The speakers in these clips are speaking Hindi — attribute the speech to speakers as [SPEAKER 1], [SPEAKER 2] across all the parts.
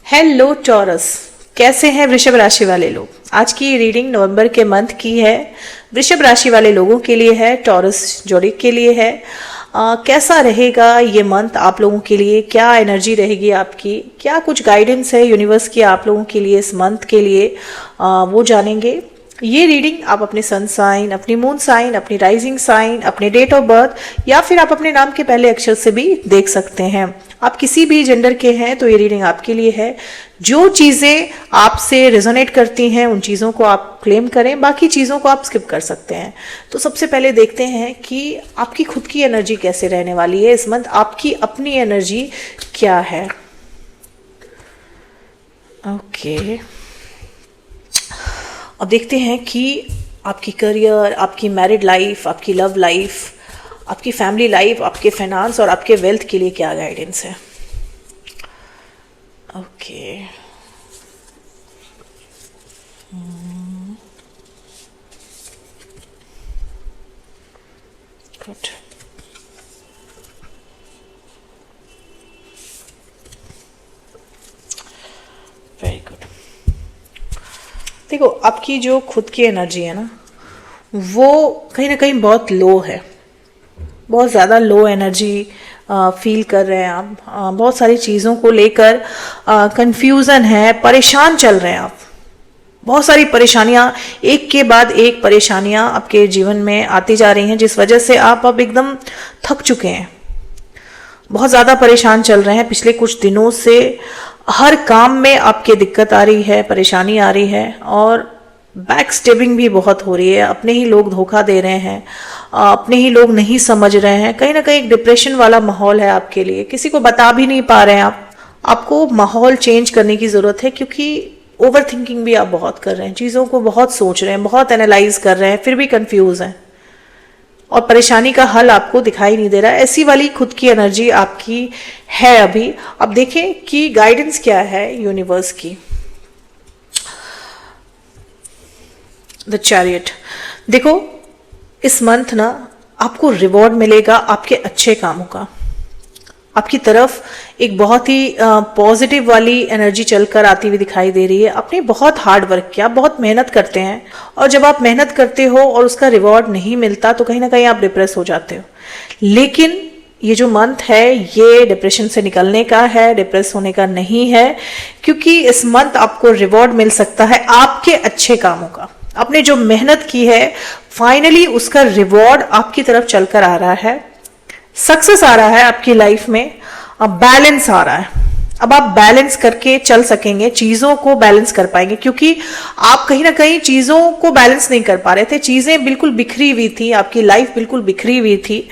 [SPEAKER 1] हेलो टॉरस, कैसे हैं वृषभ राशि वाले लोग। आज की रीडिंग नवंबर के मंथ की है। वृषभ राशि वाले लोगों के लिए है, टॉरस जोड़ी के लिए है। कैसा रहेगा ये मंथ आप लोगों के लिए, क्या एनर्जी रहेगी आपकी, क्या कुछ गाइडेंस है यूनिवर्स की आप लोगों के लिए इस मंथ के लिए, वो जानेंगे। ये रीडिंग आप अपने सन साइन, अपनी मून साइन, अपनी राइजिंग साइन, अपने डेट ऑफ बर्थ या फिर आप अपने नाम के पहले अक्षर से भी देख सकते हैं। आप किसी भी जेंडर के हैं तो ये रीडिंग आपके लिए है। जो चीजें आपसे रेजोनेट करती हैं उन चीजों को आप क्लेम करें, बाकी चीजों को आप स्किप कर सकते हैं। तो सबसे पहले देखते हैं कि आपकी खुद की एनर्जी कैसे रहने वाली है इस मंथ, आपकी अपनी एनर्जी क्या है। ओके, अब देखते हैं कि आपकी करियर, आपकी मैरिड लाइफ, आपकी लव लाइफ, आपकी फैमिली लाइफ, आपके फाइनेंस और आपके वेल्थ के लिए क्या गाइडेंस है। Okay, good. Very good. देखो, आपकी जो खुद की एनर्जी है ना, वो कहीं ना कहीं बहुत लो है, बहुत ज़्यादा लो एनर्जी फील कर रहे हैं आप। बहुत सारी चीज़ों को लेकर कंफ्यूजन है, परेशान चल रहे हैं आप। बहुत सारी परेशानियां, एक के बाद एक परेशानियां आपके जीवन में आती जा रही हैं, जिस वजह से आप अब एकदम थक चुके हैं। बहुत ज़्यादा परेशान चल रहे हैं पिछले कुछ दिनों से। हर काम में आपके दिक्कत आ रही है, परेशानी आ रही है और बैक स्टेबिंग भी बहुत हो रही है। अपने ही लोग धोखा दे रहे हैं, अपने ही लोग नहीं समझ रहे हैं। कहीं ना कहीं एक डिप्रेशन वाला माहौल है आपके लिए, किसी को बता भी नहीं पा रहे हैं आप। आपको माहौल चेंज करने की ज़रूरत है, क्योंकि ओवर थिंकिंग भी आप बहुत कर रहे हैं, चीज़ों को बहुत सोच रहे हैं, बहुत एनालाइज कर रहे हैं, फिर भी कंफ्यूज हैं और परेशानी का हल आपको दिखाई नहीं दे रहा है। ऐसी वाली खुद की एनर्जी आपकी है अभी। अब देखें कि गाइडेंस क्या है यूनिवर्स की। The chariot. देखो, इस मंथ ना आपको रिवॉर्ड मिलेगा आपके अच्छे कामों का। आपकी तरफ एक बहुत ही पॉजिटिव वाली एनर्जी चलकर आती हुई दिखाई दे रही है। आपने बहुत हार्ड वर्क किया, बहुत मेहनत करते हैं, और जब आप मेहनत करते हो और उसका रिवॉर्ड नहीं मिलता तो कहीं ना कहीं आप डिप्रेस हो जाते हो। लेकिन ये जो मंथ है ये डिप्रेशन से निकलने का है, डिप्रेस होने का नहीं है, क्योंकि इस मंथ आपको रिवॉर्ड मिल सकता है आपके अच्छे कामों का। आपने जो मेहनत की है फाइनली उसका रिवॉर्ड आपकी तरफ चलकर आ रहा है। सक्सेस आ रहा है आपकी लाइफ में, अब बैलेंस आ रहा है। अब आप बैलेंस करके चल सकेंगे, चीजों को बैलेंस कर पाएंगे, क्योंकि आप कहीं ना कहीं चीजों को बैलेंस नहीं कर पा रहे थे। चीजें बिल्कुल बिखरी हुई थी, आपकी लाइफ बिल्कुल बिखरी हुई थी,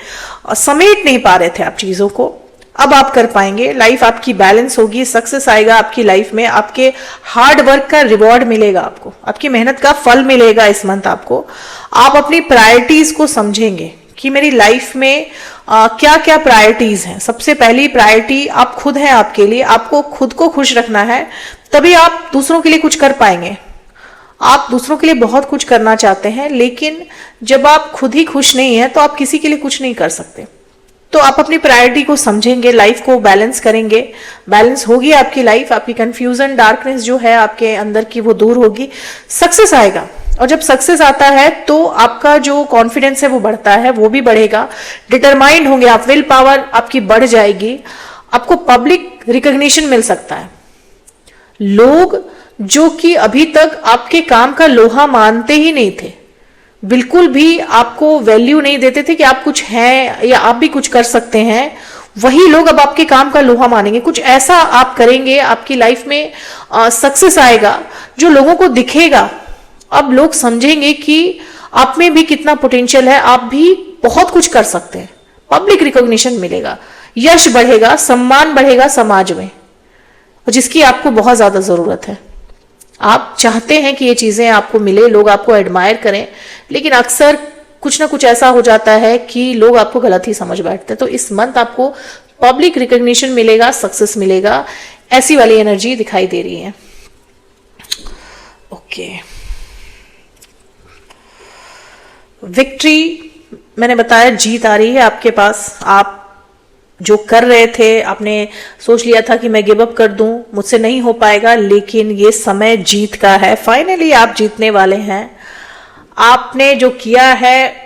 [SPEAKER 1] समेट नहीं पा रहे थे आप चीजों को। अब आप कर पाएंगे, लाइफ आपकी बैलेंस होगी, सक्सेस आएगा आपकी लाइफ में, आपके हार्ड वर्क का रिवॉर्ड मिलेगा आपको, आपकी मेहनत का फल मिलेगा इस मंथ आपको। आप अपनी प्रायोरिटीज को समझेंगे कि मेरी लाइफ में क्या क्या प्रायोरिटीज हैं। सबसे पहली प्रायोरिटी आप खुद हैं, आपके लिए आपको खुद को खुश रखना है, तभी आप दूसरों के लिए कुछ कर पाएंगे। आप दूसरों के लिए बहुत कुछ करना चाहते हैं, लेकिन जब आप खुद ही खुश नहीं है तो आप किसी के लिए कुछ नहीं कर सकते। तो आप अपनी प्रायोरिटी को समझेंगे, लाइफ को बैलेंस करेंगे, बैलेंस होगी आपकी लाइफ, आपकी कंफ्यूजन, डार्कनेस जो है आपके अंदर की वो दूर होगी, सक्सेस आएगा। और जब सक्सेस आता है तो आपका जो कॉन्फिडेंस है वो बढ़ता है, वो भी बढ़ेगा, डिटरमाइंड होंगे आप, विल पावर आपकी बढ़ जाएगी, आपको पब्लिक रिकॉग्निशन मिल सकता है। लोग जो कि अभी तक आपके काम का लोहा मानते ही नहीं थे, बिल्कुल भी आपको वैल्यू नहीं देते थे कि आप कुछ हैं या आप भी कुछ कर सकते हैं, वही लोग अब आपके काम का लोहा मानेंगे। कुछ ऐसा आप करेंगे, आपकी लाइफ में सक्सेस आएगा जो लोगों को दिखेगा। अब लोग समझेंगे कि आप में भी कितना पोटेंशियल है, आप भी बहुत कुछ कर सकते हैं। पब्लिक रिकॉग्निशन मिलेगा, यश बढ़ेगा, सम्मान बढ़ेगा समाज में, जिसकी आपको बहुत ज्यादा जरूरत है। आप चाहते हैं कि ये चीजें आपको मिले, लोग आपको एडमायर करें, लेकिन अक्सर कुछ ना कुछ ऐसा हो जाता है कि लोग आपको गलत ही समझ बैठते हैं। तो इस मंथ आपको पब्लिक रिकॉग्निशन मिलेगा, सक्सेस मिलेगा, ऐसी वाली एनर्जी दिखाई दे रही है। ओके, विक्ट्री, मैंने बताया जीत आ रही है आपके पास। आप जो कर रहे थे, आपने सोच लिया था कि मैं गिव अप कर दूं, मुझसे नहीं हो पाएगा, लेकिन ये समय जीत का है। फाइनली आप जीतने वाले हैं। आपने जो किया है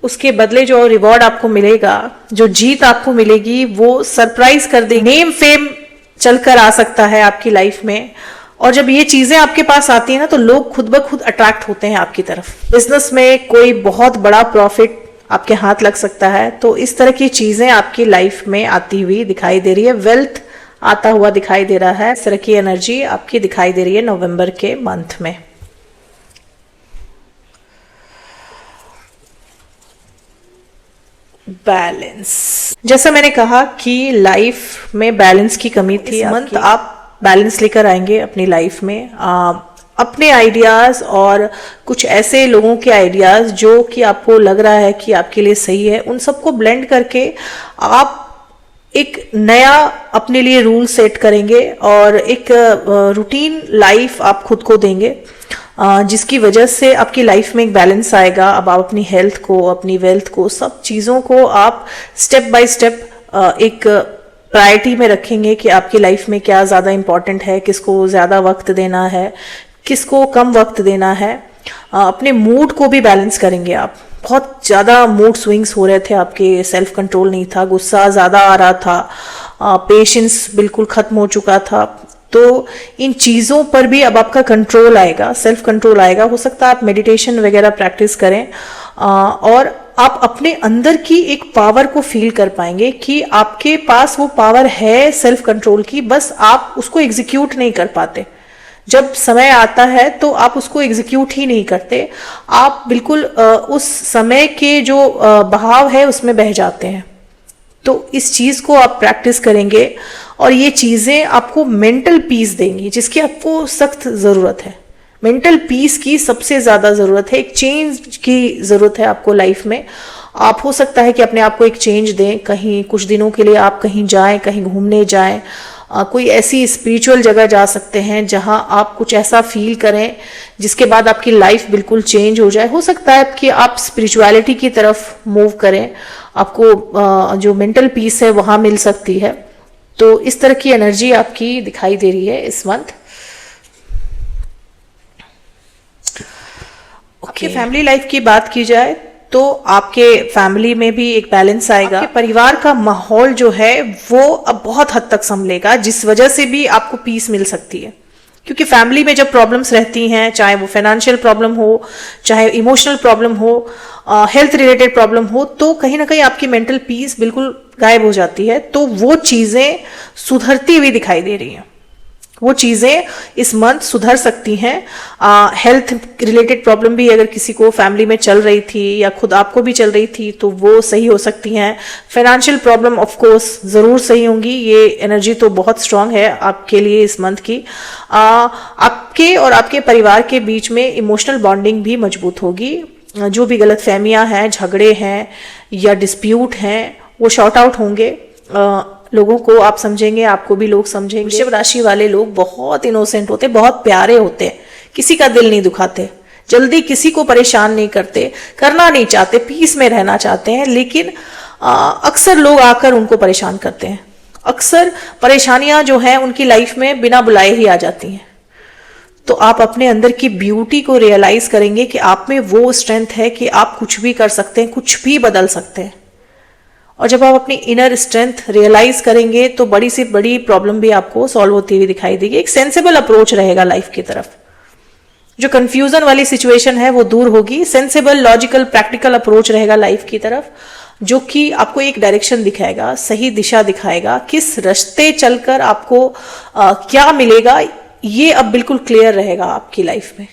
[SPEAKER 1] उसके बदले जो रिवॉर्ड आपको मिलेगा, जो जीत आपको मिलेगी, वो सरप्राइज कर देगी। नेम फेम चलकर आ सकता है आपकी लाइफ में, और जब ये चीजें आपके पास आती है ना, तो लोग खुद ब खुद अट्रैक्ट होते हैं आपकी तरफ। बिजनेस में कोई बहुत बड़ा प्रॉफिट आपके हाथ लग सकता है, तो इस तरह की चीजें आपकी लाइफ में आती हुई दिखाई दे रही है। वेल्थ आता हुआ दिखाई दे रहा है। इस तरह की एनर्जी आपकी दिखाई दे रही है नवंबर के मंथ में। बैलेंस, जैसा मैंने कहा कि लाइफ में बैलेंस की कमी थी। इस मंथ आप बैलेंस लेकर आएंगे अपनी लाइफ में। अपने आइडियाज और कुछ ऐसे लोगों के आइडियाज जो कि आपको लग रहा है कि आपके लिए सही है, उन सबको ब्लेंड करके आप एक नया अपने लिए रूल सेट करेंगे और एक रूटीन लाइफ आप खुद को देंगे, जिसकी वजह से आपकी लाइफ में एक बैलेंस आएगा। अब आप अपनी हेल्थ को, अपनी वेल्थ को, सब चीज़ों को आप स्टेप बाय स्टेप एक प्रायोरिटी में रखेंगे कि आपकी लाइफ में क्या ज़्यादा इम्पोर्टेंट है, किसको ज़्यादा वक्त देना है, किसको कम वक्त देना है। अपने मूड को भी बैलेंस करेंगे आप। बहुत ज़्यादा मूड स्विंग्स हो रहे थे आपके, सेल्फ कंट्रोल नहीं था, गुस्सा ज़्यादा आ रहा था, पेशेंस बिल्कुल ख़त्म हो चुका था। तो इन चीज़ों पर भी अब आपका कंट्रोल आएगा, सेल्फ कंट्रोल आएगा। हो सकता है आप मेडिटेशन वगैरह प्रैक्टिस करें और आप अपने अंदर की एक पावर को फील कर पाएंगे कि आपके पास वो पावर है सेल्फ कंट्रोल की, बस आप उसको एग्जीक्यूट नहीं कर पाते। जब समय आता है तो आप उसको एग्जीक्यूट ही नहीं करते, आप बिल्कुल उस समय के जो बहाव है उसमें बह जाते हैं। तो इस चीज़ को आप प्रैक्टिस करेंगे और ये चीज़ें आपको मेंटल पीस देंगी, जिसकी आपको सख्त ज़रूरत है। मेंटल पीस की सबसे ज़्यादा ज़रूरत है, एक चेंज की ज़रूरत है आपको लाइफ में। आप हो सकता है कि अपने आप को एक चेंज दें, कहीं कुछ दिनों के लिए आप कहीं जाएं, कहीं घूमने जाएं, कोई ऐसी स्पिरिचुअल जगह जा सकते हैं जहां आप कुछ ऐसा फील करें जिसके बाद आपकी लाइफ बिल्कुल चेंज हो जाए। हो सकता है कि आप स्पिरिचुअलिटी की तरफ मूव करें, आपको जो मेंटल पीस है वहां मिल सकती है। तो इस तरह की एनर्जी आपकी दिखाई दे रही है इस मंथ। आपकी फैमिली लाइफ की बात की जाए तो आपके फैमिली में भी एक बैलेंस आएगा। आपके परिवार का माहौल जो है वो अब बहुत हद तक संभलेगा, जिस वजह से भी आपको पीस मिल सकती है। क्योंकि फैमिली में जब प्रॉब्लम्स रहती हैं, चाहे वो फाइनेंशियल प्रॉब्लम हो, चाहे इमोशनल प्रॉब्लम हो, हेल्थ रिलेटेड प्रॉब्लम हो, तो कहीं ना कहीं आपकी मेंटल पीस बिल्कुल गायब हो जाती है। तो वो चीजें सुधरती हुई दिखाई दे रही हैं, वो चीजें इस मंथ सुधर सकती हैं। हेल्थ रिलेटेड प्रॉब्लम भी अगर किसी को फैमिली में चल रही थी या खुद आपको भी चल रही थी तो वो सही हो सकती हैं। फाइनेंशियल प्रॉब्लम ऑफ कोर्स जरूर सही होंगी। ये एनर्जी तो बहुत स्ट्रांग है आपके लिए इस मंथ की। आपके और आपके परिवार के बीच में इमोशनल बॉन्डिंग भी मजबूत होगी। जो भी गलत फहमियां हैं, झगड़े हैं या डिस्प्यूट हैं, वो शॉर्ट आउट होंगे। लोगों को आप समझेंगे, आपको भी लोग समझेंगे। वृषभ राशि वाले लोग बहुत इनोसेंट होते, बहुत प्यारे होते हैं, किसी का दिल नहीं दुखाते, जल्दी किसी को परेशान नहीं करते, करना नहीं चाहते, पीस में रहना चाहते हैं। लेकिन अक्सर लोग आकर उनको परेशान करते हैं। अक्सर परेशानियां जो हैं उनकी लाइफ में बिना बुलाए ही आ जाती हैं। तो आप अपने अंदर की ब्यूटी को रियलाइज करेंगे कि आप में वो स्ट्रेंथ है कि आप कुछ भी कर सकते हैं, कुछ भी बदल सकते हैं। और जब आप अपनी इनर स्ट्रेंथ रियलाइज करेंगे तो बड़ी से बड़ी प्रॉब्लम भी आपको सॉल्व होती हुई दिखाई देगी। एक सेंसिबल अप्रोच रहेगा लाइफ की तरफ। जो कंफ्यूजन वाली सिचुएशन है वो दूर होगी। सेंसिबल, लॉजिकल, प्रैक्टिकल अप्रोच रहेगा लाइफ की तरफ, जो कि आपको एक डायरेक्शन दिखाएगा, सही दिशा दिखाएगा। किस रास्ते चलकर आपको क्या मिलेगा, ये अब बिल्कुल क्लियर रहेगा आपकी लाइफ में।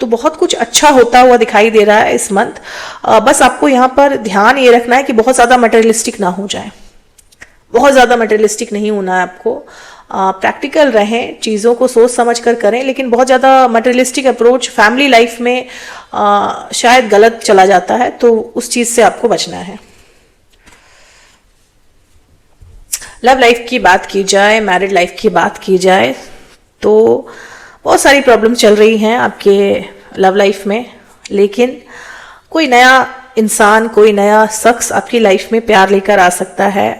[SPEAKER 1] तो बहुत कुछ अच्छा होता हुआ दिखाई दे रहा है इस मंथ। बस आपको यहाँ पर ध्यान ये रखना है कि बहुत ज़्यादा मटेरियलिस्टिक ना हो जाए। बहुत ज़्यादा मटेरियलिस्टिक नहीं होना है आपको। प्रैक्टिकल रहें, चीज़ों को सोच समझ कर करें, लेकिन बहुत ज़्यादा मटेरियलिस्टिक अप्रोच फैमिली लाइफ में शायद गलत चला जाता है, तो उस चीज़ से आपको बचना है। लव लाइफ की बात की जाए, मैरिड लाइफ की बात की जाए तो बहुत सारी प्रॉब्लम चल रही हैं आपके लव लाइफ में, लेकिन कोई नया इंसान, कोई नया शख्स आपकी लाइफ में प्यार लेकर आ सकता है।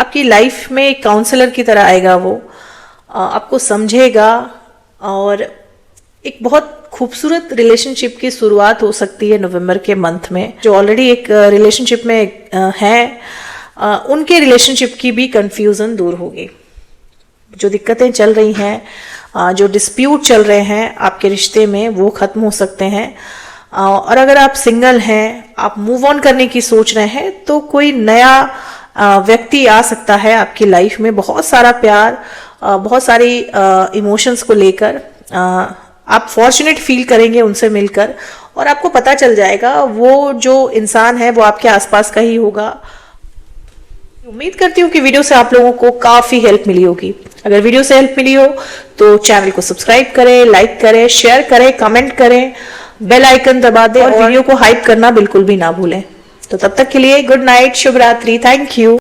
[SPEAKER 1] आपकी लाइफ में एक काउंसलर की तरह आएगा वो, आपको समझेगा और एक बहुत खूबसूरत रिलेशनशिप की शुरुआत हो सकती है नवंबर के मंथ में। जो ऑलरेडी एक रिलेशनशिप में हैं, उनके रिलेशनशिप की भी कंफ्यूजन दूर होगी। जो दिक्कतें चल रही हैं, जो डिस्प्यूट चल रहे हैं आपके रिश्ते में, वो खत्म हो सकते हैं। और अगर आप सिंगल हैं, आप मूव ऑन करने की सोच रहे हैं, तो कोई नया व्यक्ति आ सकता है आपकी लाइफ में, बहुत सारा प्यार, बहुत सारी इमोशंस को लेकर। आप फॉर्चुनेट फील करेंगे उनसे मिलकर, और आपको पता चल जाएगा वो जो इंसान है वो आपके आसपास का ही होगा। उम्मीद करती हूँ कि वीडियो से आप लोगों को काफी हेल्प मिली होगी। अगर वीडियो से हेल्प मिली हो तो चैनल को सब्सक्राइब करें, लाइक करें, शेयर करें, कमेंट करें, बेल आइकन दबा दें और वीडियो को हाइप करना बिल्कुल भी ना भूलें। तो तब तक के लिए गुड नाइट, शुभ रात्रि, थैंक यू।